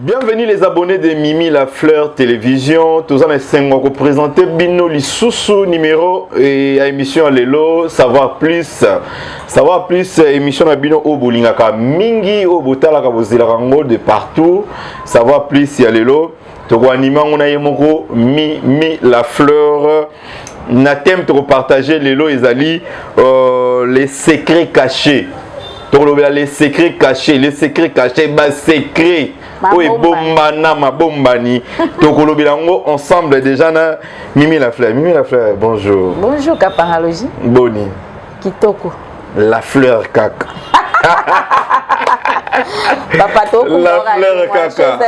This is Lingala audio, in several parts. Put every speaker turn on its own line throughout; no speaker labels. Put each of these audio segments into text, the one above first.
Bienvenue les abonnés de Mimi La Fleur Télévision. Tous en essayant de présenter Bino Lissousou numéro et émission à Lelo. Savoir plus, émission à Bino au Bolingaka Mingi au Botalaka Bozilarango de partout. Savoir plus, il y a Lelo. Togo anima on a yemoko Mimi La Fleur. Na thème de partager Lelo et Zali les secrets cachés. Les secrets cachés, bah secret. Oui, bombana, ma bombani. Donc, ensemble déjà, Mimi La Fleur. Mimi La Fleur, bonjour.
Bonjour, Kapangaloji.
Boni.
Kitoko.
La fleur caca.
Papa Toko.
La fleur caca.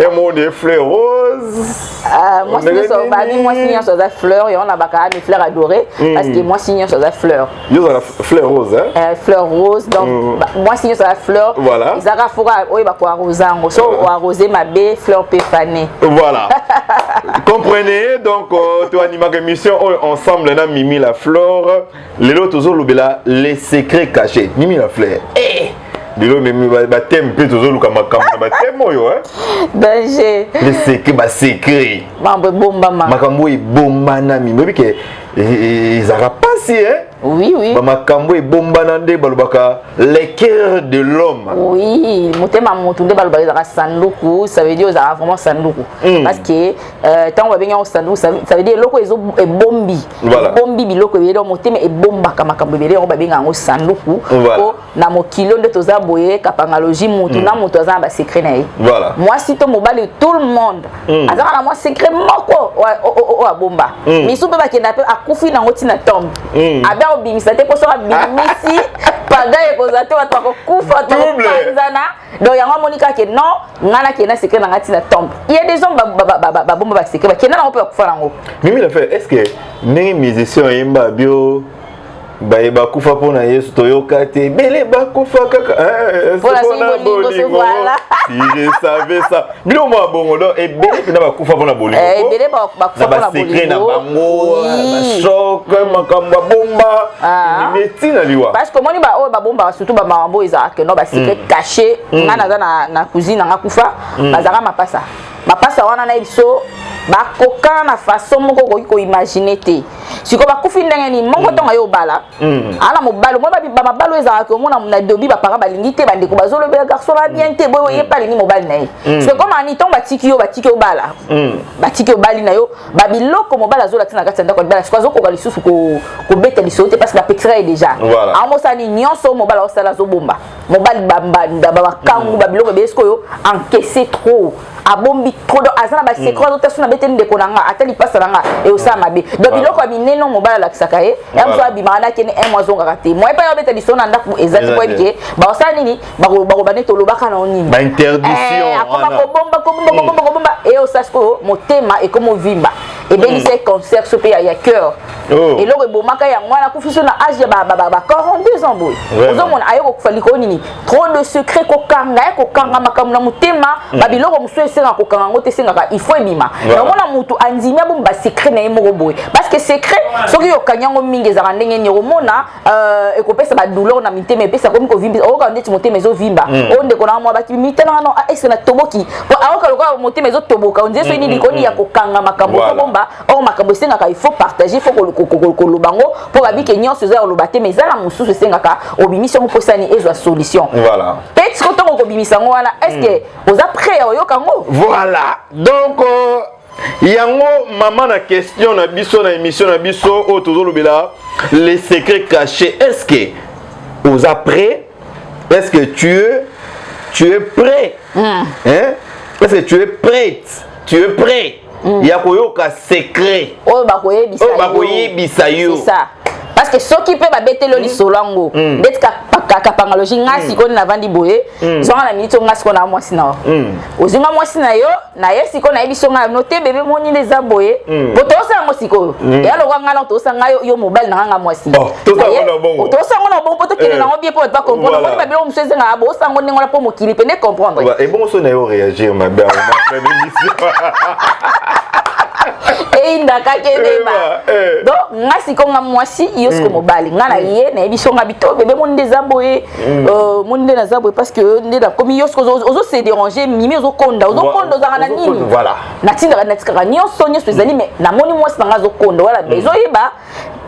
Et mon des fleurs roses.
Moi, signe sur la fleur et on a des fleurs adorées. Parce que moi, signe sur la fleur.
Vous avez la fleur rose, hein?
Fleur rose. Donc, moi, signe sur la fleur.
Voilà.
Ils ont arrosango. So, arroser ma baie, fleur péfanée.
Voilà. Comprenez, donc, tu animes une émission ensemble, là, Mimi La Fleur. Les autres, toujours, les secrets cachés. Mimi La Fleur. Bilo mimi ba thème pe toujours luka makambo ba thème oyo
danger
les secrets ba secret
mambo bomba ma
makambo e bomba na mi mobi ke ezara pasi
oui oui
ba makambo e bomba na nde balobaka les cœurs de l'homme
oui motema motu nde balobaka ezara sanduku ça veut dire ezara vraiment sanduku parce que tant va benga sanduku ça veut dire loko ezo e bombi bombi biloko ebele motema e bomba ka makambo ebele on ba benga ngo sanduku ko na mokilo nde toza boye Kapangaloji motu na motu aza ba secret na ye
voilà
moi si to mobile tout le monde azaka na moi secret moko o bomba mais soupe ba kenda pe akufi na ngoti na tombe abe obimisa te poso abimisi pada e kozate wa to kufa to panzana donc yango monika ke non ngana ke na secret na ngati na tombe il y a des hommes ba bomba ba secret ba kenda na pe kufa nango
Mimi La Fleur est-ce que nengi musicien yemba bio ba kufa pona Yesu toyoka te bele ba kufa kaka
voilà voilà
si je savais ça bilo mo bongo do e bele na ba kufa pona bolingo
bele ba kufa pona bolingo
na bango ba choc makambo bomba metina liwa
parce que moni ba o ba bomba surtout ba mambo isa que no ba secret caché ngana za na cuisine nga kufa bazaka mapasa wana na biso ba koka na façon moko ko imaginer te siko ba kufi ndenge ni mongo tonga yo bala ala mobalo mo ba mabalo ezaka ko mona na dobi ba para balingi te bande ko bazolo be garçon la bien te boyo ye pas lingi mobile na ye parce que comme ani ton ba tiki yo bala ba tiki yo bali na yo ba biloko mobile azola tina kati ndako bala siko zo ko ga lisusu ko beta lisote parce que la pectra est déjà amo sa ni nyonso mobile o sala zo bomba mobile ba kangu ba biloko be esko yo encaisser trop abombi trop do azana ba secret do tasuna beteni de konanga atali pasa nanga e osama be do biloko bineno mobala la kisaka e amso abimana kene un mois zonga kate moi pa yo beteli sona ndaku ezati ko ebike ba osana nini ba bane to lobaka na onini
ba interdiction
ko bomba e osasko motema e comme vimba et ben c'est concert ce pays ya cœur et loko bomaka ya mwana kufiso na âge ba 42 ans boy ozomona ayoko kufali ko nini trop de secret ko kanga makambo na motema ba biloko muso esenga ko kanga ngote senga il faut ebima na mona mutu andimia bomba secret na yemo boy parce que secret soki yo kanyango mingi za ndenge ni omona e ko pesa ba douleur na mitema e pesa ko vimba o ka ndeti motema ezo vimba o ndeko na mwa ba mitema na est-ce na toboki aoka loka motema ezo toboka on dit so ni likoni ya ko kanga makambo bomba o makambo senga il faut partager il faut ko lobango pour abike nyonso za lobate mais za la mususu senga ka obimisi mo posani ezo solution
voilà
peut-être que ton ko bimisa ngo wana est-ce que vous êtes prêt au yokango
voilà donc yango maman na question na biso na émission na biso o tozolo bela les secrets cachés est-ce que vous êtes prêt est-ce que tu es prêt hein est-ce que tu es prêt ya koyoka secret
o ba koyebisa yo c'est ça parce que ceux qui peuvent abetelo lisolango d'être Kapangaloji ngasi ko na vandi boye zonga na minito ngasi ko na mwasi na ozinga mwasi na yo na yesi ko na ebiso nga note bebe moni les aboye botosa ngo siko ya lo nga na tosa nga yo mobile na nga mwasi tosa ngo na bon poto kene na ngo bien pour pas comprendre ko ba bilo mseze nga bo sango nengo la po mokili pene comprendre
et bon so na yo réagir ma belle
et indaka keneba donc ngasi konga mwasi yosko mobali ngana ye na ebiso nga bito bébé mon dezaboye mon de nazaboye parce que ndela comme yosko ozo se déranger mimi ozo konda za na nini
voilà
natinda natika nyonso nyonso ezali mais na moni mwasi nga zo konda wala bezo yeba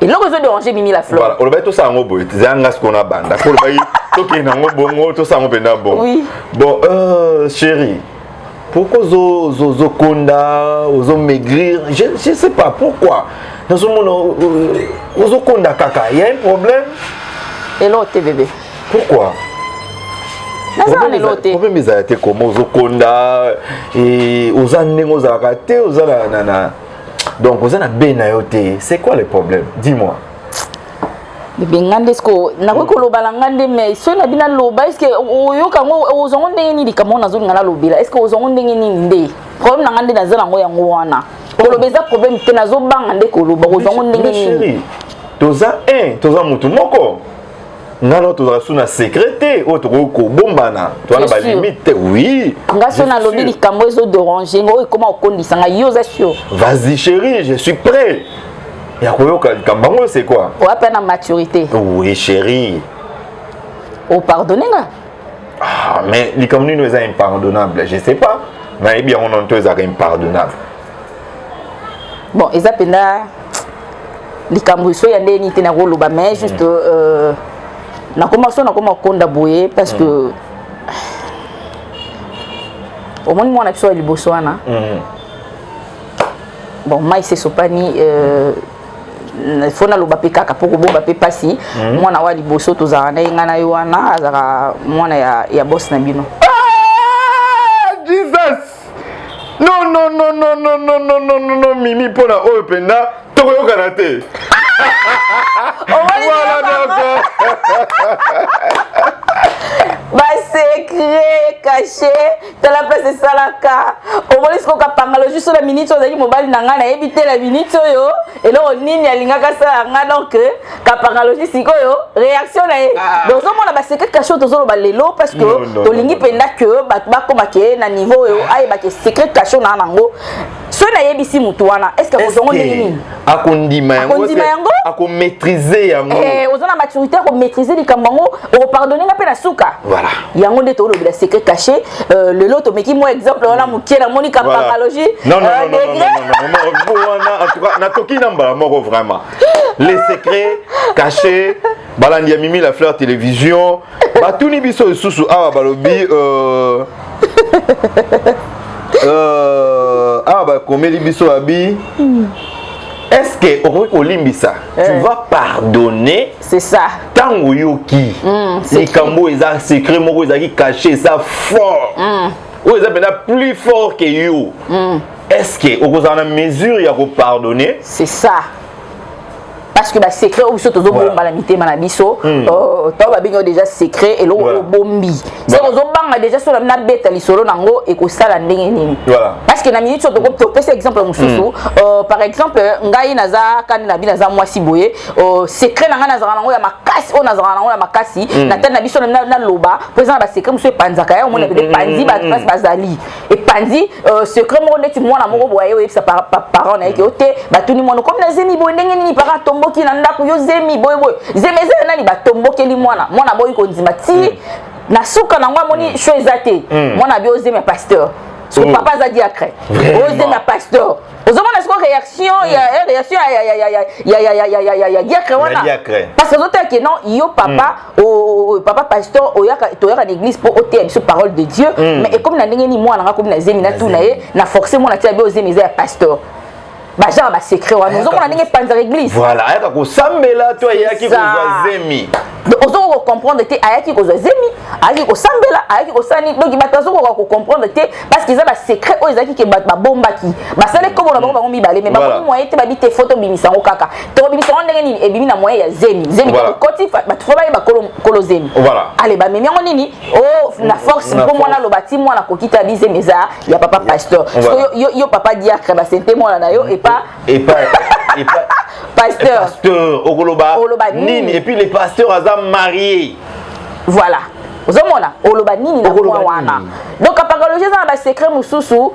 et là ozo déranger mimi la fleur
voilà on va tout ça ngo boye zanga ce qu'on a banda ko ba toki na ngo bongo to ça ngo benda bon
oui
bon chérie pourquoi zo konda ozo maigrir je sais pas pourquoi dans ce monde ozo konda kaka il y a un problème
et l'autre bébé
pourquoi problème ils a été comment ozo konda et oza nengo za raté oza na donc oza na bena yote c'est quoi le problème dis-moi
bébé ngande sko na ko lobala ngande mais so na bina loba est-ce que oyoka ngo ozongo ndenge ni likamona zo ngala lobela est-ce que ozongo ndenge ni nde problème na ngande na zala ngo yango wana ko lobeza problème te na zo banga nde ko loba ozongo ndenge ni
chérie toza mutu moko ngalo toza suna secrété o to ko bombana to na ba limite oui
ngaso na lobi likambo ezo déranger ngo comment okondisa nga yoza sûr
vas-y chérie je suis prêt. Kambango, c'est quoi?
Ou à peine en maturité.
Oui, chérie.
Ou pardonnez nga.
Ah, mais les communes nous sont impardonnables. Je sais pas. Mais bien, on entend impardonnable.
Bon, ils appellent les Camerounais, il y a des nités na rolo, mais juste na commencé na comment konda boye parce que au moins moi on a besoin de Botswana. Bon, moi c'est Sopani fona lo bape kaka poko bo bape pasi mwana wa liboso to za na ngana yo wana azaka mwana ya boss na bino.
Jesus. Non, Mimi pona o penda to yo karate.
Voilà d'accord. Bah secret caché dans la place de Salaka. Au moins ce qu'on a parlé juste la minute on a dit mobile nanga na éviter la minute yo et là on nini alinga kasa nga donc ka paralogie siko yo réaction na donc on a ba secret caché to zo ba lelo parce que to lingi penda que ba koma ke na niveau yo ay ba ke secret caché na nango so na yebisi mutu wana est-ce que ozongo nini
akondima yango ako maîtriser yango
ozona maturité ko maîtriser likambango o pardonner nga pe na suka
voilà
yango nde to lo bila secret caché le lot meki moi exemple wana mukie na monika paralogie
non en tout cas na toki namba moko vraiment les secrets cachés balandi ya Mimi la fleur télévision batuni biso susu awa balobi komeli biso abi est-ce que Olimbisa tu vas pardonner
c'est ça
tango yoki likambo eza secret moko ezaki caché ça fort ou eza pena plus fort que you est-ce que okozana mesure ya ko pardonner
c'est ça parce que ba secret ou biso tozo bomba la mitema na biso to ba bingo déjà secret et lo bombi c'est ozo banga déjà sur la beta lisolo nango et ko sala ndenge nini parce que na minute to ko pesa exemple mususu par exemple ngai naza kan na bina za mwasi boye secret nanga nazaka nango ya makasi o nazaka nango ya makasi na tana biso na loba présent ba secret musu epanzaka ya omona be panzi ba passe bazali et panzi secret mo neti mwana moko boye o sa parent na ke ote batuni mono comme na zemi boye ndenge nini parent tombo ki na ndako yo zemi boy zemeze nani batombokeli mwana boy ko ndima ti na suka na ngwa moni cho ezate mwana bi ozemi pasteur so papa za diacre ozemi pasteur ozomona siko réaction ya diacre wana parce que zote que non yo papa papa pasteur oyaka toyaka l'église pour oter biso parole de Dieu mais comme na ndenge ni mwana nga comme na zemi na tuna ye na forcer mwana ti abi ozemi za pasteur baja ba secret wa nous on a ninge panza l'église
voilà ayaka ko sambela to ayaki ko zemi
ozo ko comprendre te ayaki ko zemi ayaki ko sambela ayaki ko sani donc batazo ko comprendre te parce qu'ils a ba secret o ezaki ke ba bomba ki ba sale ko bona ba mi balé mais ba moyen te ba bité photo bimisa ngo kaka to bimisa ngo ndenge nini e bimi na moyen ya zemi ko koti ba to ba ba kolo zemi
voilà
allez ba memi ngo nini oh na force pour moi na lo bati moi na kokita bize meza ya papa pasteur yo papa diacre ba sente moi na yo et pas
pasteur Ogoloba Nini et puis les pasteurs azam mariés
voilà ozomona oloba nini na point wana donc apakalogie za ba secret mususu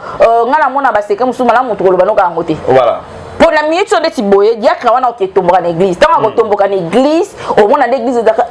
ngala mona ba secret mususu malamu to oloba noka ngote
voilà
pour la minute de Tiboye diacre wana ke tomboka na église tant ko tomboka na église au mona l'église daka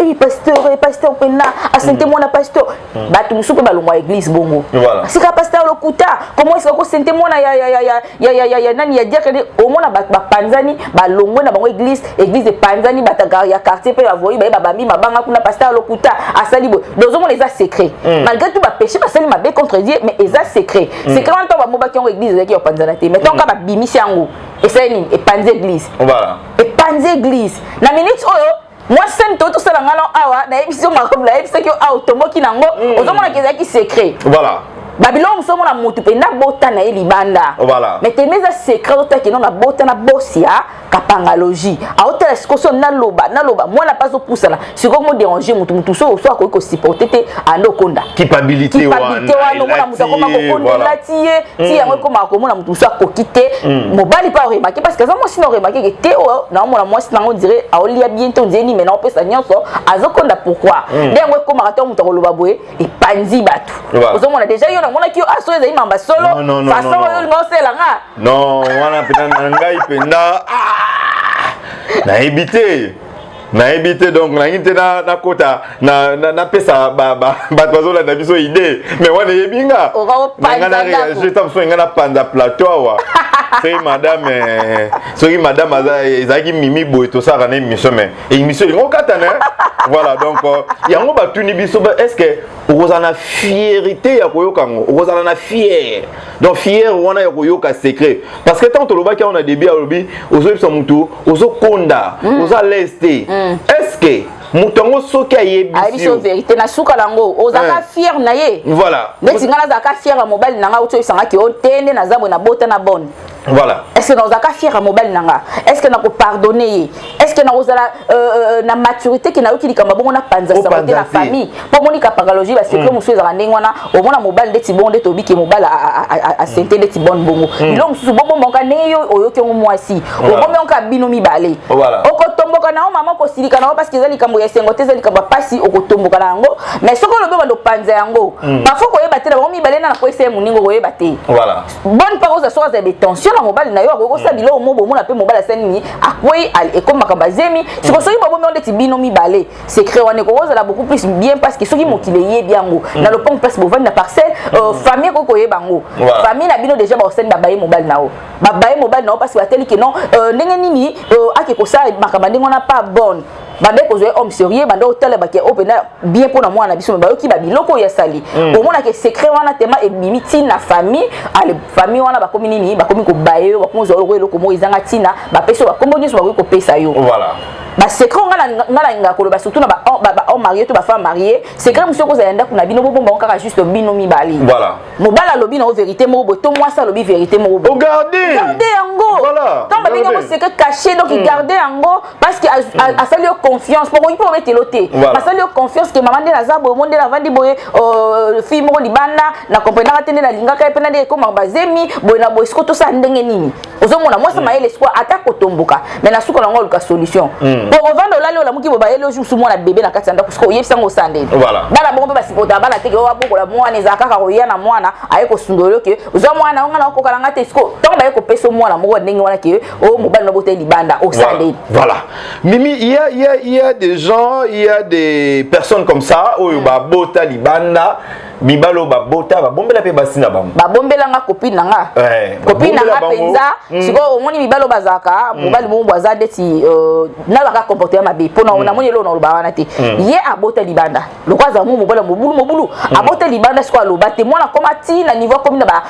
pasteur pena asente mona pasteur batu mususu ba longwa église bongo
voilà
sika pasteur lokuta comment est-ce que sente mona ya nani ya diacre au mona ba panzani ba longwe na bango église de panzani bataka ya quartier pe ba voyi ba bambi mabanga kuna pasteur lokuta asali bo dozo mona les secret malgré tout ba péché ba sali mabe contre Dieu mais les secret secret wana to ba moba ki en église ya panzana te mais tant ka ba bimisi yango et panze église
voilà
et panze église na minute oyo moi sen to sala ngalo awa na ebiso makob la ebiso ki automoki nango ozomona kezaki secret
voilà
Babylone somo na mutu pe na bota na libanda
voilà
mais temeza secret to ki na bota na bosia kapangalogie a hôtel escoso na loba moi na pas poussa na si ko mo déranger mutu so ko supporter te ando konda
culpabilité
wana mona mutu ko mako konda latie ti yango ko mako mona mutu so ko quitter mobali pas remarquer parce que ça moi sinon remarquer que te na mona moi sinon on dirait a olia bientôt ndeni mais na on peut ça nyonso azokonda pourquoi ndengo ko maraton mutu ko loba boye et panzi batu ozomona déjà na mona ki aso ezali mamba solo façon oyo ngosela nga
non wana pena ngai pena na évité donc na ngite na kota na pesa ba bazola na biso idée mais wana yebinga na réagir tam so ngana panda plateau wa c'est madame ezaki mimi boy to ça na émission mais émission ngo katana voilà donc yango batuni biso est-ce que ozana fierté ya koyoka ngo ozana fier donc fier wana ya koyoka secret parce que tant to loba ki on a début alobi ozo mutu ozo konda ozo leste est-ce que mutongo soki ayebisi
vérité na suka lango ozaka fier na ye
voilà
neti ngana zaka fier ya mobile nanga uto isanga ki otende na zabwe na bota na bonne
voilà
est-ce que nous avons fier à mobile nanga est-ce que nous pardonner est-ce que nous avons na maturité qui na yo ki kamba bongo na panza sa côté la famille pour monika paralogie parce que monsieur za ndengwana au mona mobile de tibonde to biki mobile a senté de tibonde bongo ilo mususu bongo monka neyo oyo ke mwasi bongo monka bino mibale okotomboka na mama ko silika na parce que zali kambo ya sengo te zali kamba pasi okotomboka na ngo mais soko lobe bando panza yango parfois ko yeba te na mibale na ko ese muningo ko yeba te
voilà
bonne parole ça des tensions na mobile na yo ko sabilo mo bo mo na pe mobile seni akwei e comme makabazemi si ko soki bobo monde tibino mibale secret wane ko za la beaucoup plus bien parce que soki mokile ye biango na le pont place bovani na parcelle famille ko ko yebango famille na bino déjà ba seni ba baye mobile na o ba baye mobile na o parce que bateli que non ndenge nini ake ko sa makabande ngona pas bonne bande ko zo homme sérieux bande hôtel ba ke opena bien pour na moi na biso ba yo ki ba biloko ya sali au mona que secret wana tema e mimiti na famille ale famille wana ba komi nini ba komi ko baye ba komi zo eloko mo izanga tina ba peso ba kombo nyoso ba ko pesa yo
voilà
ba secret ngala nga ko ba surtout na ba marié to ba femme mariée secret monsieur ko za yanda kuna bino bomba kaka juste bino mibali
voilà
mobala lobi na vérité mo bo to moi ça lobi vérité mo bo
regardez
yango
voilà
tant ba binga mo secret caché donc il gardait yango parce que a sali confiance pour il peut mettre loté parce que confiance que maman de la zabo monde la vandi boye fille mo libanda na comprendre atende na linga ka pena de comme bazemi boye na boye skoto sa ndenge nini ozomona moi ça m'a l'espoir attaque otomboka mais na suko lango luka solution pour revendre là la muki boba ele jour sous moi na bébé na katanda parce que yebisa ngo sande
voilà
bala bongo ba sipota bala teke wa boko la mwana ezaka ka roya na mwana aye ko sundolo ke ozo mwana nga na ko kalanga te sko tant ba ye ko peso mwana mo ndenge wana ke o mobali no bote libanda o sande
voilà Mimi il y a des gens, il y a des personnes comme ça, où ba bota libanda, mibalo ba bota, ba bombela pe basina bam.
Ba bombela nga copine nga. Copine nga penza, siko omoni mibalo bazaka, mobali mo boza deti na ba ka comporter mabe. Pona ona moni lo no ba wana te. Ye abota libanda. Le kwa za mo mobala mobulu. Abota libanda siko aloba te mona koma ti na niveau comme na ba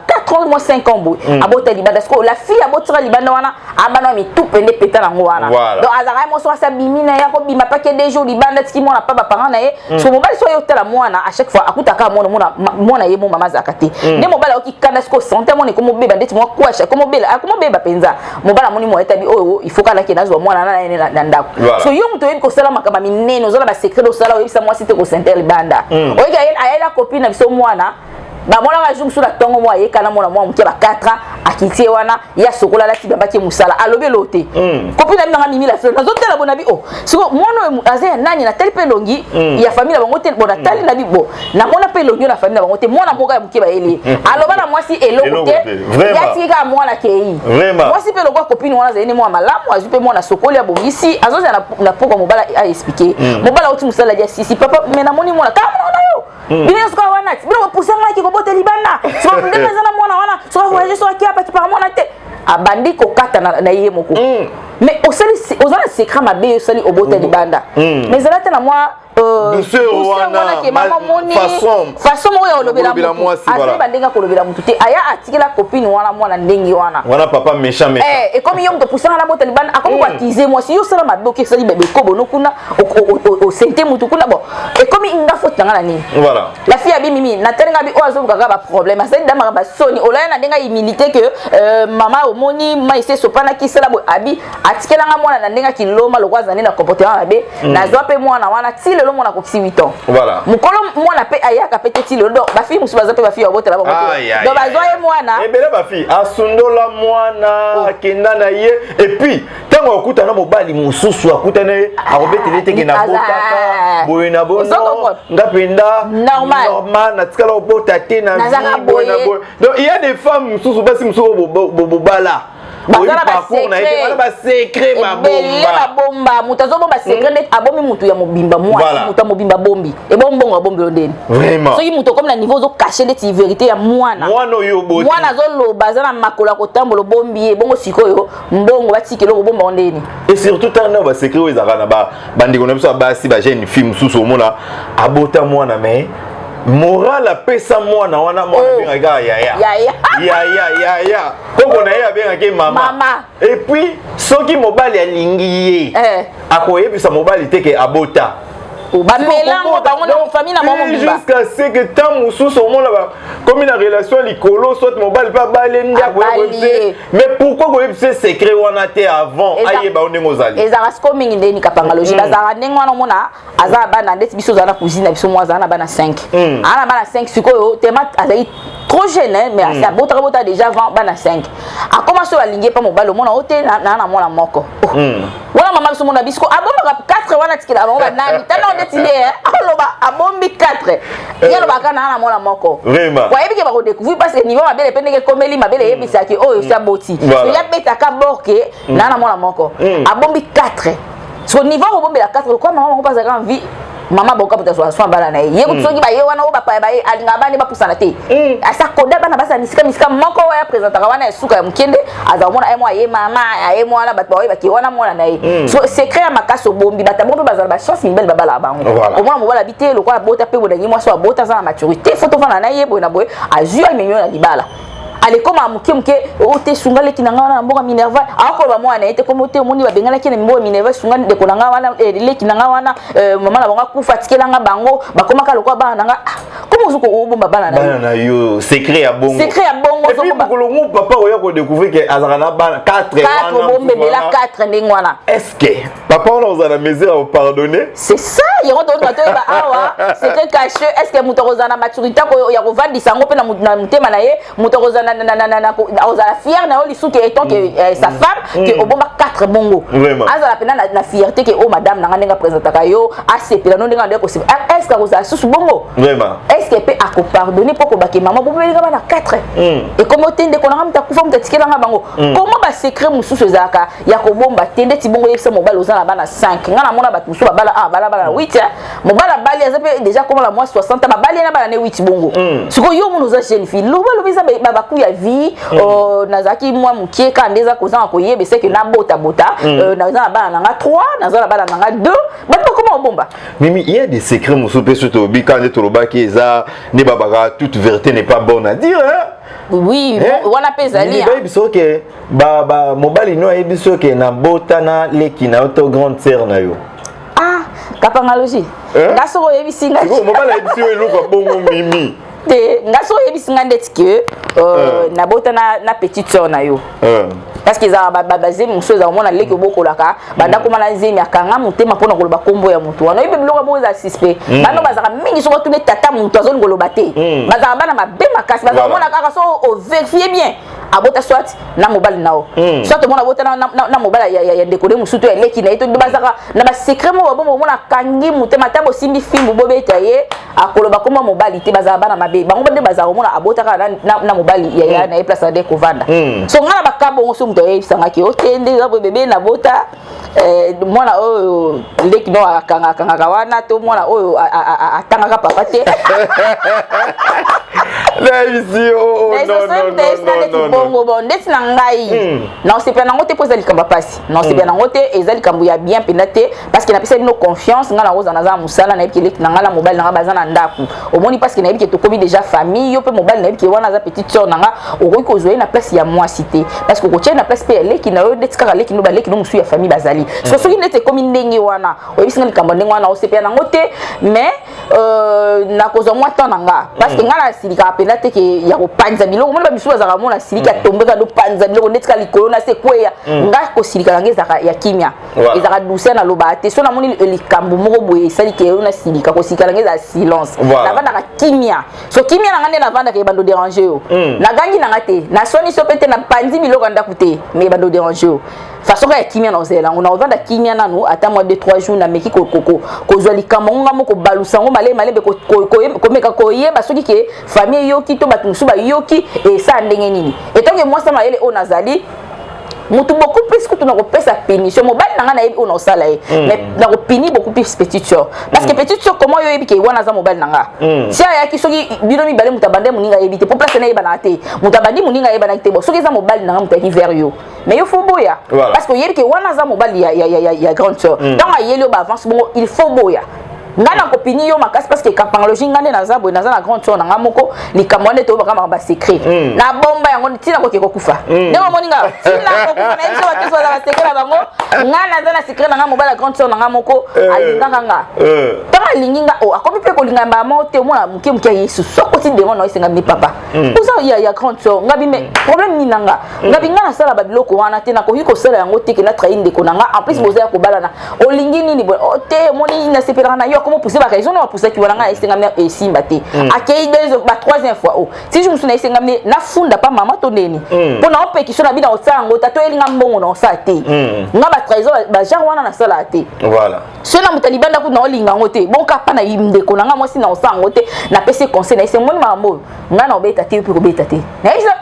4 ans moins 5 ans bo. Abota libanda siko la fille abota libanda wana abana mi tout pende peta na ngo wana. Donc azaka mo so sa bimina ya ko bima pa ke des jours libanda tiki mona pa ba parent na ye. So mobali so yo tela mwana à chaque fois akutaka mona ye mo mama zakate. Ne mobala okikanda siko santé mona ko mobeba ndeti mo kwasha ko mobeba penza. Mobala moni mo etabi oh il faut kala ke nazo mwana na ndako. So yo mto yebi ko sala makama minene ozola ba secret do sala oyebisa moi cité ko santé libanda. Oyeka ayela copine na biso mwana ba mona ba jour sur la tongo moi ye kana mona moi muke ba 4 ans akitie wana ya sokola la tiba baki musala alobe lote copine na nga mimi la fleur nazote la bonabi oh siko mwana azaya nani na tali pe longi ya famille bango te bona tali na bibo na mona pe longi na famille bango te mwana moka ya muke ba ele aloba na mwasi eloko te ya tika mwana kei mwasi pe lokwa copine wana zene mwa malamu azupe mwana sokola ya bongisi azoza na poko mobala a expliquer mobala uti musala ya sisi papa mena moni mwana kama na yo bino soka wana bino pusanga ki ko bote libana so ndeme zana mwana wana so voyager so ki apa ki par mwana te abandi ko kata na ye moko mais osali ozana secret mabe osali obote libanda mais zalata na moi façon moya olobela mwasi voilà bandenga ko lobela mutu te aya atikela copine wana mwana ndengi wana
papa méchant
et comme yom to pusanga na bote libanda akomo ko teaser mwasi yo sala mabe ok sali bebe ko bono kuna o sente mutu kuna bon et comme inga faute ngana nini
voilà
la fille abi mimi na telenga bi o azo gaga ba problème asali dama ba soni olaya na ndenga humilité que mama omoni maïse sopana ki sala bo abi atikela nga mwana na ndenga kiloma lokwaza nena comportement mabe na zo pe mwana wana ti lelo mwana ko 8 ans
voilà
mukolo mwana pe ayaka pe ti lelo do ba fille musu baza pe ba fille obotela ba do ba zo ye mwana
ebele ba fille asundola mwana kenda na ye et puis tango okuta na mobali mususu akuta na arobetele teke na botaka boyina bono ngapenda normal na tikala obota te na boyina boy donc il y a des femmes mususu basi mususu bobala ba secret
bomba mutazo bomba secret net abomi mutu ya mobimba mwana mutu mobimba bombi e bombongo bombi ondeni
vraiment
soki mutu comme na niveau zo cacher net vérité ya mwana
oyo boti
mwana zo loba za na makola ko tambolo bombi e bongo sikoyo mbongo batikelo ko bomba ondeni
et surtout tana ba secret oyo ezaka na ba bandiko na biso basi ba jeune fille mususu omona abota mwana mais moral apesa mwana wana mwana benga ya koko na ye abenga ke mama et puis soki mobali alingi ye akoyebisa mobali te ke abota
ba melango bango na famille na mama
jusqu'à ce que tant mususu au monde là comme une relation likolo soit mobile pas balé ndia ko mais pourquoi ko yebise secret wana te avant aye ba onengo zali
ezara coming ndeni kapangaloji bazara ndengo wana mona azara bana ndeti biso zana cousine biso mwa zana bana 5 ana bana 5 sikoyo tema azai trop jeune hein, mais ça bota déjà avant bana 5 a commencé à linguer pas mobile mona ote na mona moko wana mama biso mona bisko abomba 4 wana tikila abomba nani tana ondetile aloba abombi 4 yalo bakana na mona moko
vraiment
kwa yebi ke ba ko découvrir parce que niveau mabele pendeke komeli mabele yebisa ki oyo sa boti so ya beta ka borke na mona moko abombi 4 so niveau obombi la 4 quoi maman pas en vie mama boka puta so bala na ye kutoki ba ye wana o ba pa ba alinga bani ba pusana te asa koda bana basa misika moko ya presentaka wana esuka ya mukende aza mona ay mwa ye mama ay mwa na bato ba ki wana mona na ye so secret ya makaso bombi bata bombi bazala ba chance mibel babala bango au moins mo bala bité lokwa bota pe bona nyimwa so bota za maturité photo vana na ye bona boy azua menyo na libala ale koma muke o te sungale kinanga wana mboka Minerva ako ba mwana ete komo te moni ba bengala kene mboka Minerva sungale de konanga wana le kinanga wana mama na bango kufa tikelanga bango bakoma ka lokwa bana nga komo zuko obomba bana
na yo secret ya bongo
zo
ba kolongo papa oya ko découvrir que azaka na bana 4
bombe bela 4 ndengwana
est-ce que papa on a la mesure à pardonner
c'est ça yero to ba awa secret caché est-ce que mutorozana maturité ko ya kovandisa ngo pe na mutema na ye mutorozana la fière na oli souke étant que sa femme que obomba 4 bongo azala pena na fierté que oh madame na ndenga présentaka yo accepter non ndenga ndeko est-ce que vous sous bongo
vraiment
est-ce que peut ako pardonner pour que maman bobelinga bana 4 et comment tende ko na mta kufa mta tikela nga bango comment ba secret mususu ezaka ya ko bomba tende ti bongo yekisa mobile ozana bana 5 ngana mona ba mususu bala bala 8 mobile bali azape déjà comme la moi 60 ba bali na bana ne 8 bongo siko yo muno za jeune fille lo balo biza ba ya vie nazaki mwa mukie ka ndeza kozanga koyebe c'est que na bota nazana bana nanga 3 nazana bana nanga 2 bato comment bomba
mimi il y a des secrets musu pe surtout bi quand tu robaki eza ne babaka toute vérité n'est pas bonne à dire hein
oui wana pezali
ba biso ke ba mobali no biso ke na bota na lekina auto grande sœur na yo
kapangaloji ngaso yebisinga
mobali biso eloko bongo mimi
te ngaso yebisi ngandeti ke na bota na petite sœur na yo parce que za bazemi muso za mona leki bokolaka banda ko mala nzemi akanga mutema pona koloba kombo ya mutu wana ibe biloko boza suspect bano bazaka mingi soko tune tata mutu azoni koloba te bazaka bana mabe makasi bazaka mona kaka so o vérifier bien abota soit na mobile nao soit mona bota na mobile ya ndekode musuto ya leki na ito bazaka na ba secret mo bombo mona kangi mutema tabo simbi film bobeta ye akoloba kombo mobile te bazaka bana mabe bango bande bazaka mona abota kaka na mobile ya na place de kovanda so ngala bakabo so mto sanga ki okende za bebe na bota mwana oyo leki no akanga wana to mwana oyo atanga papa te
là ici non
bongo bondeti na ngai na osepela nango te poza likamba pasi na osepela nango te ezali kambu ya bien pendate parce que na pesa bino confiance ngana oza na za musala na yebiki leki na ngala mobile na baza na ndaku omoni parce que na yebiki to kobi déjà famille yo pe mobile na yebiki wana za petite sœur nanga okoki kozwa na place ya moi cité parce que kotia na place pe leki na yo ndeti kaka leki no ba leki no musu ya famille bazali so soki ndeti komi ndenge wana oyebisi ngana likamba ndenge wana osepela nango te mais na kozwa moi temps nanga parce que ngana silika pendate ke ya kopanza biloko mona ba bisu bazaka mona silika tombeka do panza biloko ndeti ka likolo na se kweya nga ko silika nanga ezaka ya kimia ezaka douceur na loba te so na moni likambo moko boye sali ke na silika ko silika nanga za silence na vanda ka kimia so kimia nanga nde na vanda ke bando déranger yo na gangi nanga te na soni so pete na panzi biloko ndaku te mais bando déranger yo façon ka kimia na ozela on a vanda kimia nanu ata moi 2-3 jours na meki ko zwa likambo nga moko balusango male be ko meka ko yeba soki ke famille yoki to batu musuba yoki et ça ndenge nini et tant que moi ça ma ele onazali mutu beaucoup plus que tu n'as pas sa punition mobile nanga na yebi on sala mais na ko puni beaucoup plus petite sœur parce que petite sœur comment yo yebi ke wana za mobile nanga si aya ki soki bino mi bale mutabande muninga yebi te pour place na yeba na te mutabandi muninga yeba na te bo soki za mobile nanga mutaki vers yo mais il faut boya parce que yebi ke wana za mobile ya grande sœur donc ayeli ba avance bon il faut boya ngana kopini yo makasi parce que kapangologie ngane naza boy naza na grande sœur nanga moko likambo nde to bakama ba secret na bomba yango tina ko ke kokufa ndeko moninga tina ko kufa na yeso bakiso za ba secret bango ngana naza na secret nanga mobala grande sœur nanga moko alinga kanga tanga linginga o akomi pe ko linga ba mo te mona muke muke yesu soko ti demo na isenga mi papa uza ya grande sœur ngabi me problème ni nanga ngabi ngana sala ba biloko wana te na ko hiko sala yango te ke na train de ko nanga en plus boza ya ko balana o lingi nini bo o te moni na sepelanga na yo comment pousser ba kaison na pousser ki wala nga esengamne e simba te akei deux ba troisième fois oh si je me suis esengamne na funda pa mama to neni pona ope ki sona bina otsango tato elinga mbongo na osa te nga ba trésor ba jar wana na sala te
voilà
sona mutalibanda ku na olinga ngote bon ka pa na yimde ko nga mo si na osango te na pese conseil na ese moni mambo nga na obeta te pe ko beta te na isa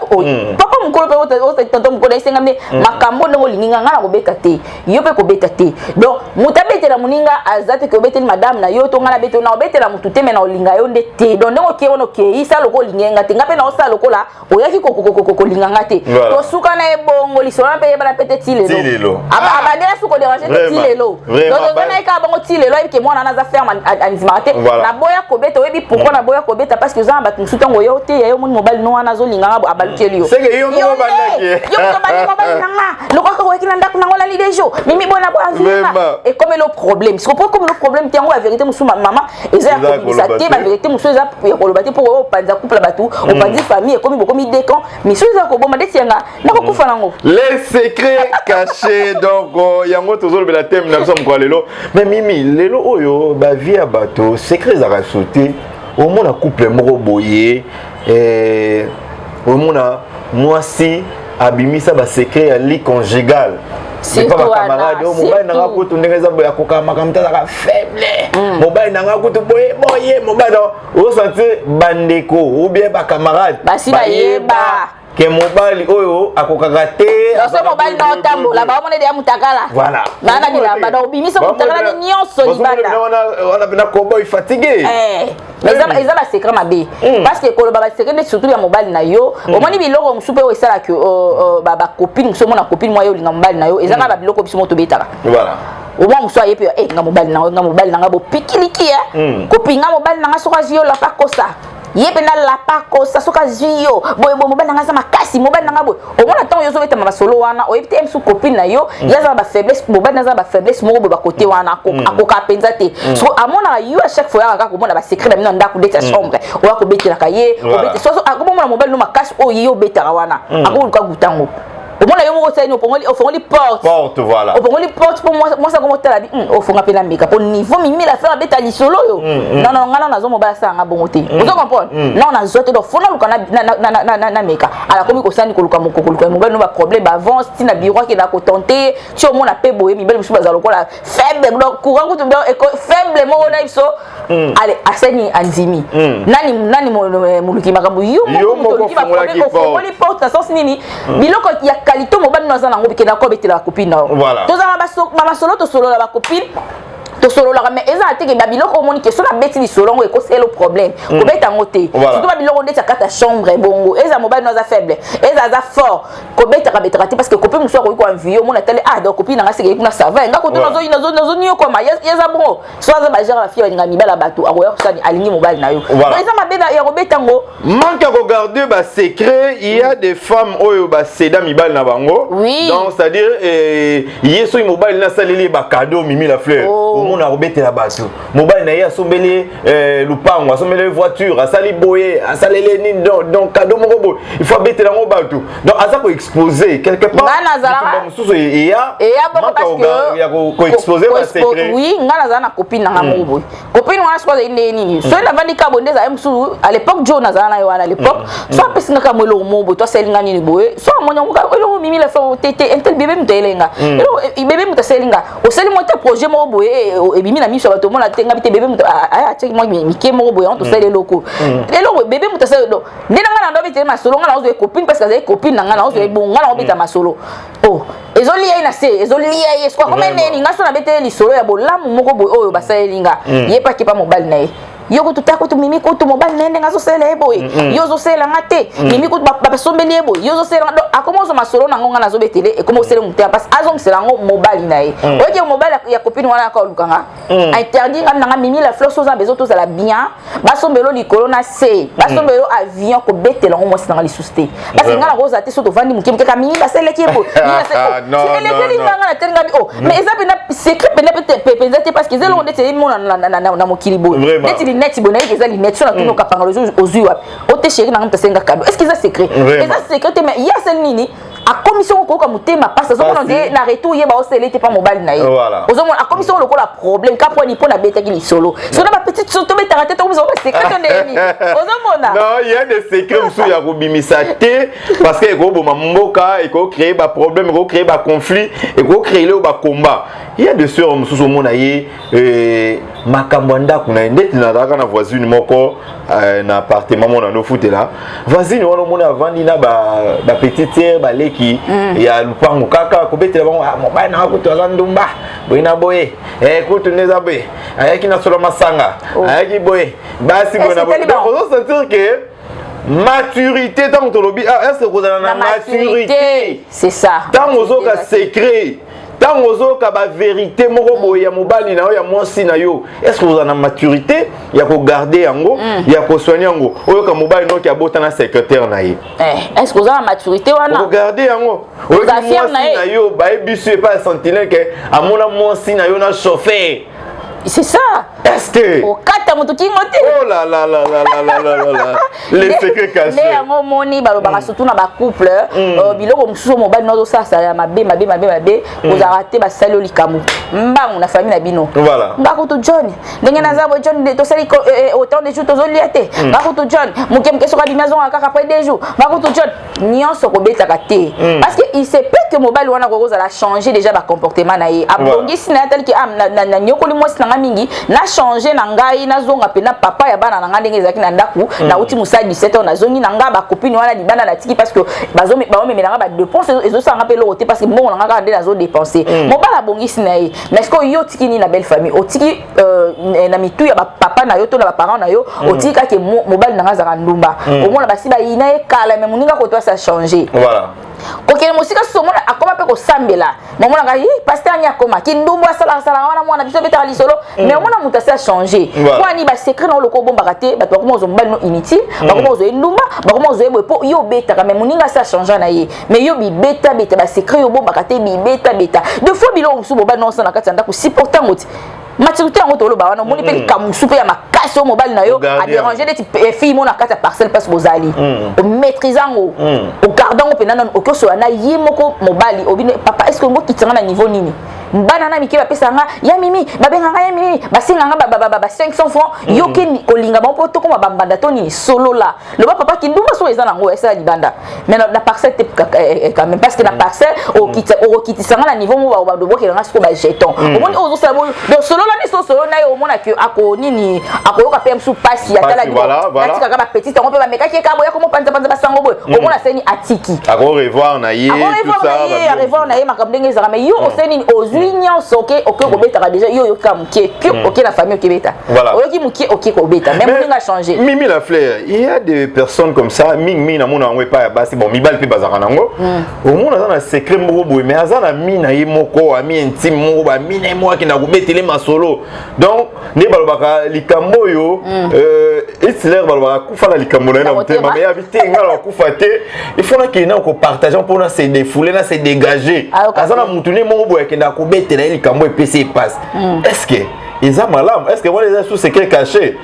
papa mukolo pe ota tonto mukolo esengamne makambo ndongo linga nga na ko beta te yo pe ko beta te donc mutabetela muninga azate ko beteli madame na yo to ngala beto na obetela mutu te mena olinga yo nde te donc ndongo ke wono ke isa loko lingenga te ngape na osala lokola oyaki ko linganga te to suka na ebongo lisona pe yeba na pete tilelo aba ndela suko déranger te tilelo donc na ka bango tilelo ke mwana na za ferme animate na boya ko beta oyebi pourquoi na boya ko beta parce que za batu musuta ngo yo te yo mon mobile no wana zo linga abalukeli yo
c'est que yo mo bandaki
yo mo bandaki mobile nanga loko ko wekina ndako nango la lidejo mimi bona kwa vima et comme le problème c'est pourquoi comme le problème tiango la vérité musuma mama eza ça te la vérité musu eza ya kolobate pour opanza couple batu opanzi famille comme beaucoup mi décan mais so eza ko bomba detianga na ko kufa nango
les secrets cachés donc yango tozolo bela thème na biso mko lelo mais mimi lelo oyo ba vie ya bato secret za sauter au mona couple moko boye au mona mwasi abimisa ba secret ya lit conjugal c'est pas ma camarade au mobile nanga kutu ndengeza boya kokama kamta za faible mobile nanga kutu boye mobile o sentir bandeko ou bien ba camarade
basi ba yeba
ke mobile oyo akokaka te
so mobile na otambola ba mona de mutakala
voilà
nana bila ba do bimisa mutakala ni nyonso libanda
on a bina cowboy fatigué
mais ça va secret mabe parce que ko ba secret surtout ya mobile na yo o moni biloko musupe o esala que ba copine muso mona copine moi yo linga mobile na yo ezanga ba biloko biso moto betaka
voilà
au moins muso ayepe nga mobile na nga bo pikiliki ya copine nga mobile na nga soka yo la pa kosa ye pe na la pako sa soka zio boy mobali nanga za makasi mobali nanga boy au moins temps yo zo beta masolo wana o yebite msu copine na yo ya za ba faiblesse mobali na za ba faiblesse mo ba côté wana akoka penza te so amona yo à chaque fois ya ko mona ba secret na mino ndako de chambre o ya ko betela kaye o bete so akomona mobali no makasi o yo betela wana akoluka gutango au moins yo mo ko saini o fongoli porte
voilà
o fongoli porte pour moi ça comme tala bi o fonga pe na meka pour niveau mimi la faire beta lisolo yo non ngana na zo mobali sa nga bongo te vous comprenez non na zote do fona luka na meka ala komi ko sani ko luka moko mobali no ba problème avance ti na bureau ke na ko tenter ti o mona pe boye mibali musu bazalo ko la faible do courant ko to faible mo na iso allez asani anzimi nani muluki makambo yo mo to ki ba problème ko fongoli porte na sens nini biloko ya qualité mobali no za nango bikena ko betela copine na
voilà
to za ba solo to solo la ba copine to solo la mais eza ateke ba biloko moni ke so na beti li solo ngo ko c'est le problème ko beta ngote surtout ba biloko ndeti akata chambre bongo eza mobali no za faible eza za fort ko beta ka beta parce que copine muso ko envie mo na tele donc copine nga seke kuna ça va nga ko to nazo nyo ko ma yeza bon so za ba gère la fille nga mibala bato akoya ko sani aligner mobali na yo eza mabena ya ko beta ngo
manque à regarder ba secret il y a des femmes oyo ba seda mibali na bango donc c'est à dire yeso mobali na saleli ba cadeau mimi la fleur on a rebêté la base mobile na ya sombele lupango asombele voiture asali boye asali les donc cadeau mon robot il faut bêter la mobile tout donc asa ko exposer quelque part
ngana
mususu et ya
parce que
ya ko exposer ba secret
oui ngana za na copine na mobo copine wana siko inde nini so na vandi ka bonde za mususu à l'époque jo na za na yo à l'époque so pesinga ka mwelo mobo to selinga nini boye so monya ko elo mimi la fa tete intel bébé mutelenga elo bébé muteselinga o seli monte projet mo boye ebimi na miso bato mona tenga bite bébé muto aya cheki moi mike mo boye on to seli loko lelo bébé muteseli do ndena ngana ndo bite masolo ngana ozo copine parce que za copine ngana ozo bonga ngana obita masolo oh ezoli ya ina se ezoli ya yesko comme neni ngaso na bete lisolo ya bolamu moko boye oyo basayelinga yepa kipa mobile na ye yoko tutako tu mimi ko tu mobile nende ngaso sele eboy yozo sele ngate mimi ko ba sombeli eboy yozo sele do akomozo masolo na ngonga nazo betele e komo sele mutea parce azong sele ngo mobile na ye oye mobile ya copine wana ka lukanga interdit ngam mimi la fleur soza bezo to sala bien ba sombelo likolo na se ba sombelo avion ko betele ngo mosi na li susté parce que ngala roza te so to vandi muke ka mimi ba sele ki eboy
non
ngala tenga bi oh mais eza pena secret pena peut-être parce que zelo ndete mona na mokilibo ndeti net bonai que les net sur la tono kapanga aux yeux o te chéri na ngam tasenga cadeau est-ce que ça secret et ça secret mais il y a celle nini a commission ko ka mutema parce que on dit na retour yeba o sele te pas mobile na ye ozo a commission le ko la problème ka pour ni pour na beta ki solo so na ba petite soto beta raté to ozo secret on nini ozo mona
non il y a des secrets musu ya ko bimisa te parce que ko boma mboka et ko créer ba problème ko créer ba conflit et ko créer le ba combat il y a des sœurs musu mona ye makambo ndako na ndeti na daka na voisine moko na appartement mona no futela voisine wana mona vandi na ba petite sœur ba leki ya lupango kaka ko betela bango mobile na ko to ndumba boina boye ko to neza boye ayaki na solo masanga ayaki boye basi bona boye on se sentir que maturité tant que lobi est-ce que vous avez la maturité
c'est ça
tant aux ka secret tant ozo ka ba vérité moko boya mobali na yo ya mwasi na yo est-ce que vous en avez maturité ya ko garder yango ya ko soigner yango oyo ka mobali no ki abota na secrétaire na ye
est-ce que vous en avez maturité wana
ko garder yango oyo mwasi na yo ba ebisu pas sentinelle que amona mwasi na yo na chauffeur
c'est ça
est-ce que
au kata mutu kingote
oh là là là là là là là les secrets cachés
les yango moni balobaka surtout na ba couple biloko mususu mobali nozo sasa ya mabe ozarate ba sali olikamu mbangu na famille na bino
voilà
ngako to John ndenge nazabo John to sali autant de jours tozo liate ngako to John mukem keso ka bimazo kaka après 2 jours ngako to John nyonso ko betaka te parce que il se peut que mobali wana ko za la changer déjà ba comportement na ye abongisi na tel que na nyokoli mwasi mingi na changer na ngai na zonga pena papa ya bana na nga ndenge ezaki na ndaku na uti musali 17 ans na zongi na nga ba copine wana libana na tiki parce que bazo me na nga ba dépense ezo sanga pe lokote parce que mbongo na nga ndé nazo dépenser mobala bongisi na ye mais est-ce que yo tiki ni na belle famille otiki na mitu ya ba papa na yo to na ba parents na yo otiki ka ke mobali na nga za ndumba au moins basi ba ina e kala mais muninga ko to ça changer
voilà
kokele mosika so mona akoma pe ko sambela mona ka pasteur nya koma kindumbu asala wana mwana biso beta lisolo mais mona muta ça changer kwa ni ba secret na loko bomba kate ba ko mozo mbali no inutile ba ko mozo endumba ba ko mozo ebo po yo beta ka mais moninga ça changer na ye mais yo bi beta ba secret yo bomba kate bi beta deux fois bilo musu boba non sana kati anda ko supporter ngoti maturité yango tolo ba wana moni pe kamusu pe ya makasi o mobile na yo a déranger des filles mona kati parcelle passe bozali o maîtrisant o gardant o penana o ko so na yimoko mobile obine papa est-ce que ngo kitanga na niveau nini mbana na mike ba pesa nga ya mimi babenga nga ya mimi basinga nga ba 500 francs yoke kolinga ba poto ko mabanda to nini solo la le papa ki nduma so ezana ngo esa libanda mais na parcelle quand même parce que na parcelle o kitisanga na niveau mo ba do boke nga siko ba jeton o moni ozo sala do solo la ni solo na yo mona que ako nini ako yoka pem sou passe ya tala ni voilà tika ba petite on peut ba meka ki ka boya ko panza ba sango boy o mona seni atiki
ako revoir na ye tout ça
revoir na ye makambenge za mais yo o seni ozu nyonso ok kobeta déjà yo ka mukie ok la famille ok beta oyoki mukie ok kobeta même moninga changer
Mimi la fleur il y a des personnes comme ça ming na mona ngwe pa basi bon mibal pe bazaka nango au mona za na secret moko boy mais aza na mi na ye moko ami intime moko ba mi na mo ki na kobetele masolo donc ne balobaka likambo yo Hitler balobaka kufa na likambo na motema mais habiter ngala kufa te il faut na ki na ko partager pour na se défouler na se dégager aza na mutune moko boy ki na ko betela likambo epesi passe est-ce que ils ont malam est-ce que voilà les sous secret caché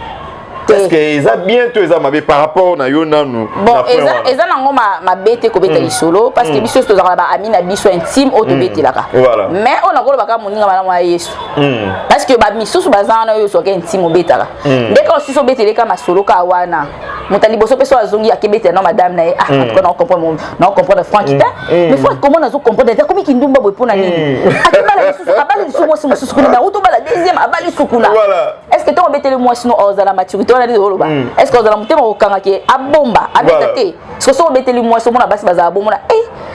est-ce que ils ont bientôt ils ont mabé par rapport na yo nanu
bon ils ont nango ma bete ko beteli solo parce que biso to za ba amina biso intime auto betelaka mais on a ko baka moninga malamu ya Yesu parce que ba misusu bazana yo so ke intime betala dès que on so beteli ka masolo ka wana mutali boso peso azongi akebete na madame na en tout cas non comprendre franchité mais faut comment nazo comprendre comme ki ndumba boy pona nini akibala misusu abali misusu misusu kuna auto bala deuxième abali sukula est-ce que to beteli moi sinon ozala maturité est-ce que vous allez monter au kangaki abomba abetate ce que so beteli moi so mona basi baza bomona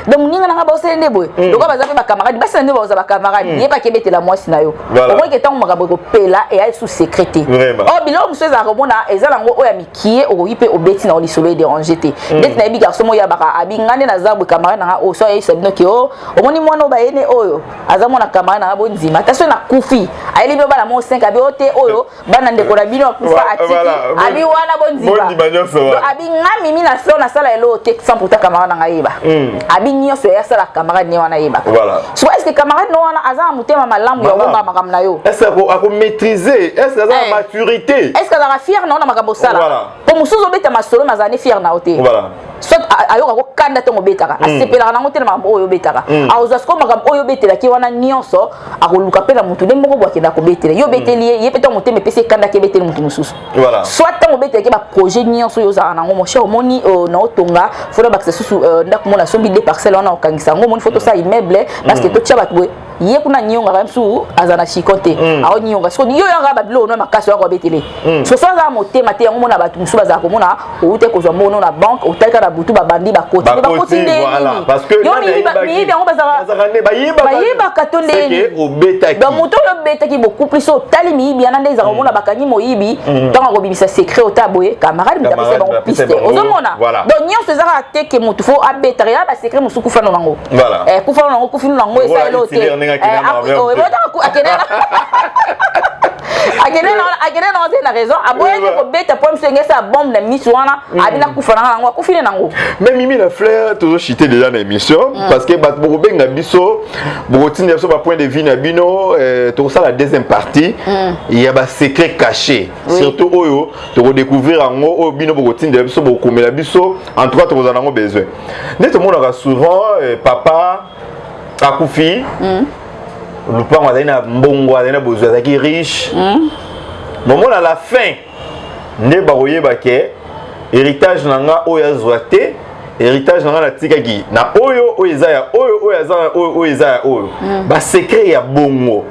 donc ninga na ba osende boy donc baza pe ba camarade basi na ba ba camarade ye pa kebetela moi sinayo au moins que tant makabo ko pela et ay sous secrété oh bilo monsieur za romona ezala ngo oya mikie o yipe obeti na olisolo déranger te beti na bi garçon mo ya baka abingane na zabu camarade na o so yesa bino ki o omoni mwana ba yene oyo azamo na camarade na bonzima taso na kufi ayeli bi bana mo 5 abi ote oyo bana ndeko na bino kufa atiki abi wana bonzima abi ngami mi na so na sala elo te sans pourtant camarade na ngaiba abi nyoso ya sala camarade ni wana yeba so est-ce que camarade no wana azama mutema malamu ya bomba makam na yo
est-ce que maîtriser est-ce que azama maturité
est-ce que azama fier na makambo sala pour musuzo beta masolo mazani fier na ote soit ayoka ko kanda to betaka asepela na ngotela mambo oyo betaka aozasko makambo oyo betela ki wana nyonso akoluka pela mutu de moko bwakenda ko betela yo beteli ye peta muteme pese kanda ke beteli mutu mususu soit tango betela ki ba projet nyonso yo za na ngo mo cher omoni na otonga fola bakse susu ndako mona sombi de parcelle wana okangisa ngo moni photo sa immeuble parce que to tia batwe ye kuna nyonga kamsu azana chikote aho nyonga so yo yanga babilo no makasi wako betele so so za motema te ngo mona batu musu baza ko mona oute ko zo mono na banque otaka na butu babandi bakoti
voilà parce que
yo ni yango bazara ba katonde
c'est au beta
donc moto le beta ki beaucoup plus au tali mi bien ande za ko mona bakani moyibi tant ko bibisa secret otaboye camarade mi tapese ba piste ozomona donc nyonso za te ke moto fo abeta ya ba secret musu kufano nango kufano nango kufino nango esa elote akene na oze na raison aboye ko beta pour me ngesa bombe na miss wana abina kufana nango kufine nango
même Mimi la fleur toujours chité déjà dans l'émission parce que bat boko benga biso boko tinda biso ba point de vue na bino tout ça la deuxième partie il y a ba secret caché surtout oyo to redécouvrir ngo oyo bino boko tinda biso boko komela biso en tout cas to zanango besoin neto mona souvent papa akufi le plan azali na mbongo azali na bozo azali riche moment à la fin nde bakoyeba ke héritage nanga oyo azwa te héritage nanga natikaki na oyo oyo eza ya oyo eza oyo eza ya oyo ba secret ya bongo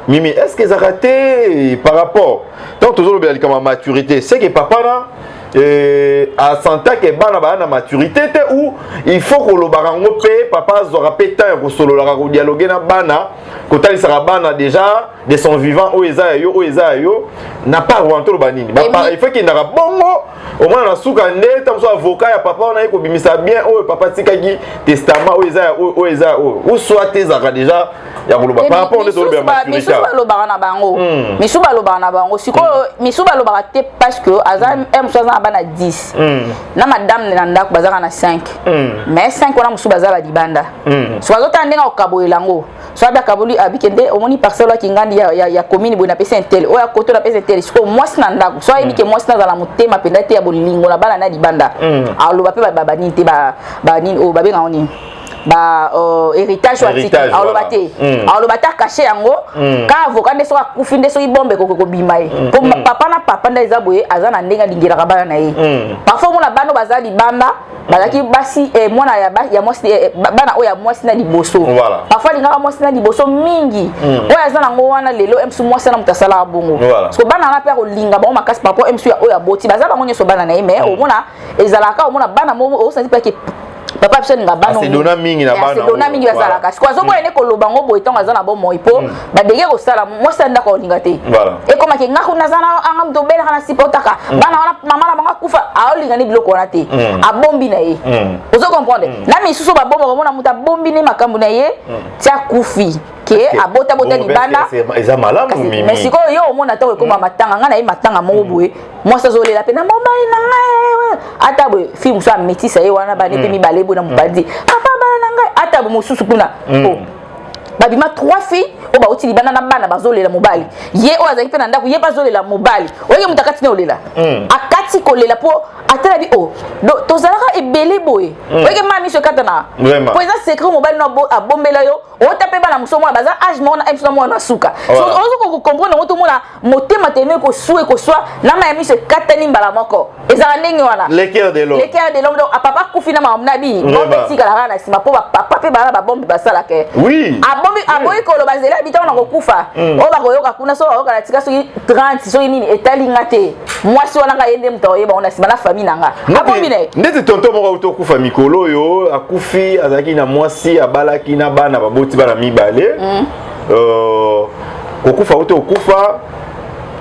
Mimi est-ce que ça raté par rapport donc toujours le bien comme maturité c'est que papa là à santa ke bana ba na maturité te ou il faut que le barango pe papa zora péta ko solo la ko dialoguer na bana kotali sarabana déjà de son vivant o eza yo n'a pas rentré le banini il faut qu'il n'a bongo au moins na suka nde tam so avocat ya papa on a ko bimisa bien o papa tikaki testament o eza ou soit tes zaka déjà ya koloba par rapport de tolo ba
misu ba lo na bango misu ba lo na bango siko misu ba lo te parce que azam m60 bana 10 na madame na ndako bazaka na 5 mais 5 wana musu bazala libanda so azota ndenga okaboyelango so abia kaboli abikende omoni parcelle ki ngandi ya commune bona pesa intel o ya koto na pesa intel siko mwasi na ndako so ayibike mwasi na zala mutema penda te ya bolingo na bana na libanda aloba pe ba nini te ba nini o babenga oni ba héritage watiki aloba ta caché yango ka avocat ndeso akufi ndeso ibombe ko bima ye po papa na papa nda ezaboye azana ndenga dingela kabana na ye parfois mona bano bazali banda bazaki basi mwana ya mwasi bana oya mwasi na liboso parfois linga mwasi na liboso mingi oya azana ngo wana lelo emsu mwasi na mutasala bongo parce que bana na père olinga ba makasi papa emsu ya oya boti bazala ngo nyoso bana na ye mais omona ezalaka omona bana mo o senti pa ke papa pso nga bano
c'est dona mingi na bana
c'est dona mingi bazala kasi kwa zobo ene ko lobango boy tonga zana bo moipo ba dege ko sala mo sanda ko linga te e koma ke ngaku na zana anga mto bela kana sipotaka bana wana mama na banga kufa a linga ni biloko wana te a bombi na ye ozo comprendre na mi suso ba bomba ko mona muta bombi ni makambu na ye tia kufi ke abota libanda
eza malamu mimi
mais siko yo omona to ko matanga ngana ye matanga mo boye mo sa zolela pe na mobali na ngai ata boye film so ametisa ye wana ba ne pe mi balebo na mobadi papa bana na ngai ata bo mususu kuna babima 3 filles o ba uti libanda na bana bazolela mobali ye o azaki pe na ndako ye bazolela mobali oye mutakati ne olela akati kolela po atela bi o tozalaka ebele boye oye mami so katana po eza secret mobali no abombela yo o tape bana muso mwana baza age mona emso mwana suka so ozo ko comprendre moto mona motema teme ko soué ko soit na ma mi se katani mbala moko eza ndenge wana
le cœur de l'homme
donc papa kufina ma mnabi bombe tikala na sima po papa pe bana ba bombe basala ke
oui
aboyi ko lo bazela bitana ko kufa o ba ko yoka kuna so o kala tika so 30 so nini etalinga te mwasi wana nga yende mto yeba ona sima na famille nanga abombi ne
ndete tonto moko uto kufa mikolo yo akufi azaki na mwasi abalaki na bana baboti bana mibale kokufa uto kufa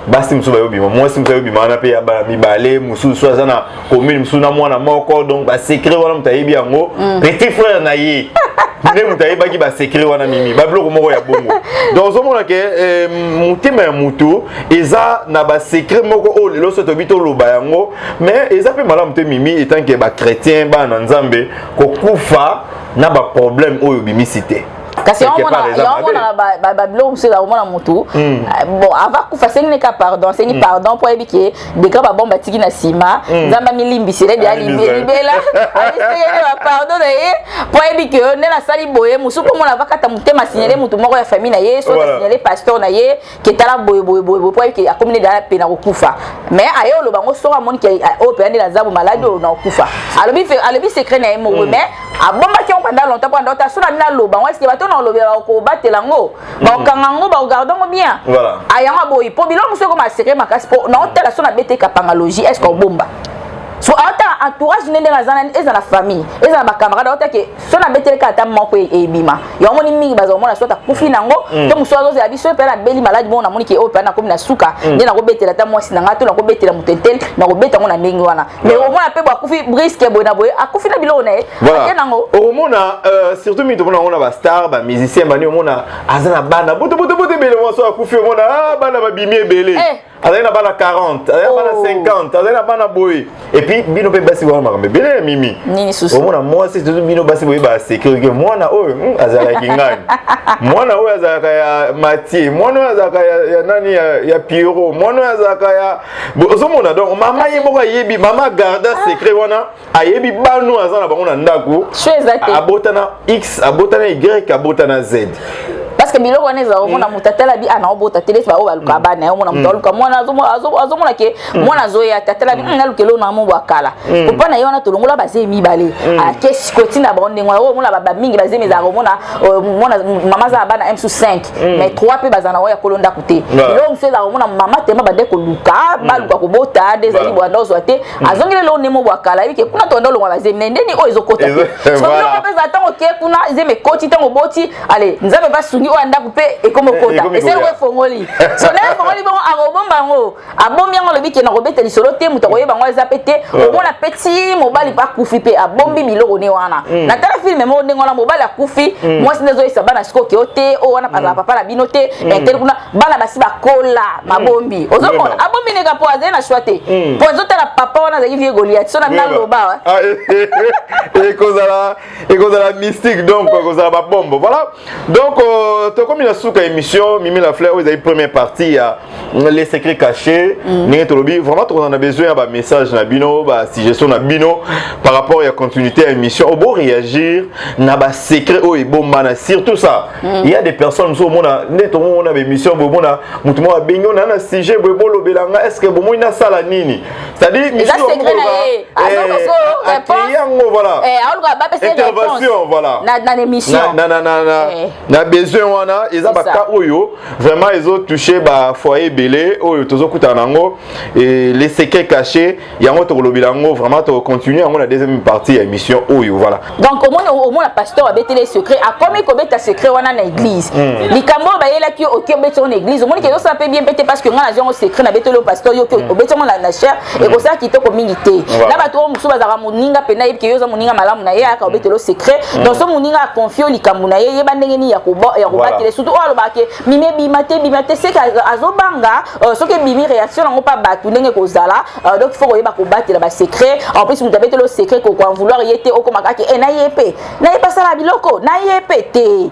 basi musu bayo bima mwasi musu bayo bima na pe ya bana mibale musu so azana commune musu na mwana moko donc ba secret wana mutayebi yango petit frère na ye ne mutayiba ki ba secret wana mimi ba bloko moko ya bongo donc zomona ke mutema ya mutu eza na ba secret moko o lelo so to bito loba yango mais eza pe malamu te mimi étant que ba chrétien ba na nzambe ko kufa na ba problème oyo bimisité
kasi on ba blog c'est là on a moto bon ava kufa sengi ka pardon sengi pardon pour ebike de ka ba bomba tiki na sima nzamba milimbi sele dia libela ali sengi pardon de pour ebike ne na sali boye musu ko mona va kata mutema signaler mutu moko ya famille na ye so signaler pasteur na ye ke tala boye pour ebike akomine da pena ko kufa mais ayo lo bango so amoni ke o pende na zabu malade na kufa alobi secret na mo mais a bomba ki on pendant longtemps pendant ta so na mina lo bango est-ce que on lobela ko batela ngo ba kangango ba gardango bien
voilà
ayanga boy po bilo muso ko ma secret makasi po na hôtel so na bete kapangalogie est-ce qu'on bomba so ata entourage nende na zana eza na famille eza na ba camarade ota ke so na bete ka ta moko e bima yo moni mingi bazo mona so ta kufi nango to muso azo ya biso pe na beli malade bona moni ke o pe na komi na suka nde na ko betela ta mwasi na ngato na ko betela mutentel na ko beta ngona ndenge wana mais au moins pe ba kufi brisque boy na boy akufi na bilo na e
nango au mona surtout mi to mona on ba star ba musicien bani au mona azana bana boto bele mo so akufi au mona bana ba bimi ebele azana bana 40 azana bana 50 azana bana boy et puis bino pe basi wana makambe bele mimi
nini susu
omona mwasi tout bino basi boy ba sécurité mwana oyo azala kingani mwana oyo azala ya Mathieu mwana oyo azala ya nani ya Pierrot mwana oyo azala ya ozomona donc mama ye moko yebi mama garda secret wana ayebi banu azana bango na ndako abotana X abotana Y abotana Z
parce que biloko neza omona mutatela bi ana obota tele ba o baluka bana omona mutaluka mwana azomona ke mwana zoya tatela bi na lukelo na mo wakala kopana yona tolongola bazé mibale a kesi kotina bonde ngwa o mona baba mingi bazé meza omona mona mama za bana M5 mais 3 pe bazana oya kolonda kote biloko mseza omona mama tema bade ko luka baluka ko bota des ali bwana ozwate azongile lo nemo wakala bike kuna tonda lo bazé ndeni o ezokota so biloko peza tango ke kuna zeme koti tango boti allez nzabe ba ngi o anda couper et comme kota et c'est le fongoli so na fongoli bon arobomba ngo abombi ngo lobi ke na robeta li solo te muto koyeba ngo ezapete o mona petit mobali pa kufi pe abombi biloko ne wana na tala film mo ndengona mobali akufi moi sinezo isaba na siko ke ote o wana papa la binote intel kuna bana basi bakola mabombi ozomona abombi ne ka poaze na choite poazo tala papa wana za vie Goliath so na loba
et cause la mystique donc cause la bombe voilà donc to comme la souka émission Mimi la Fleur vous avez première partie à les secrets cachés n'est tolobi vraiment on a besoin d'un message na bino ba suggestion na bino par rapport à la continuité à l'émission au beau réagir na ba secret o et bomba na surtout ça il y a des personnes so mona net on a émission bo mona mutumo a bengo na sujet bo lobelanga est-ce que bo ina sala nini c'est-à-dire mission voilà intervention voilà
na émission
na besoin wana ils a baka oyo vraiment ils ont touché ba foyer belé oyo tozo kuta nango et les secrets cachés yango to lobilango vraiment to continuer en la deuxième partie émission oyo voilà
donc au moins la pasteur a bêté les secrets a comme ko bêta secret wana na église likambo ba yela ki o ke bêta en église au moins que ça peut bien bêter parce que ngana genre secret na bêté le pasteur yo ke o bêta na cher et ko ça qui to communauté na ba to musu bazaka moninga pena yebike yo za moninga malamu na ye aka bêté le secret donc so moninga a confier likambo na ye yeba ndenge ni ya ko battre surtout o lo ba ke mime bimate c'est azobanga so ke bimi réaction ngo pas batu ndenge ko zala donc il faut ko yeba ko battre ba secret en plus mutu bêté le secret ko vouloir yete o komaka ke na yepe ça la biloko na yepe te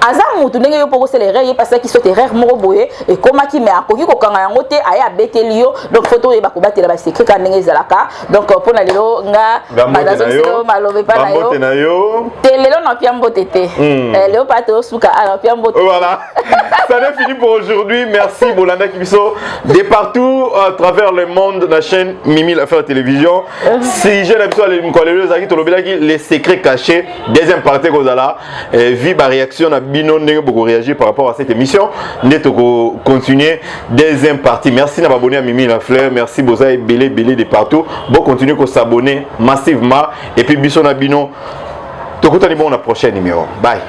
aza mutu ndenge yo poko célébrer ye parce qu'il saute erreur moko boye et komaki me akoki ko kanga yango te aya bêté lio donc photo yeba ko battre ba secret ka ndenge zalaka donc pour na lelo nga madazo malobe pa na yo telelo na piambo tete leo pato suka ala piambo
voilà ça n'est fini pour aujourd'hui merci Bolanda Kibiso de partout à travers le monde la chaîne Mimi la Fleur télévision si j'ai l'habitude de me zaki to les secrets cachés deuxième partie kozala vu ma réaction na bino ndenge beaucoup réagir par rapport à cette émission neto ko continuer deuxième partie merci na abonné à Mimi la Fleur merci boza et belé de partout bon continuer ko s'abonner massivement et puis biso na bino to kutani bon la prochaine numéro bye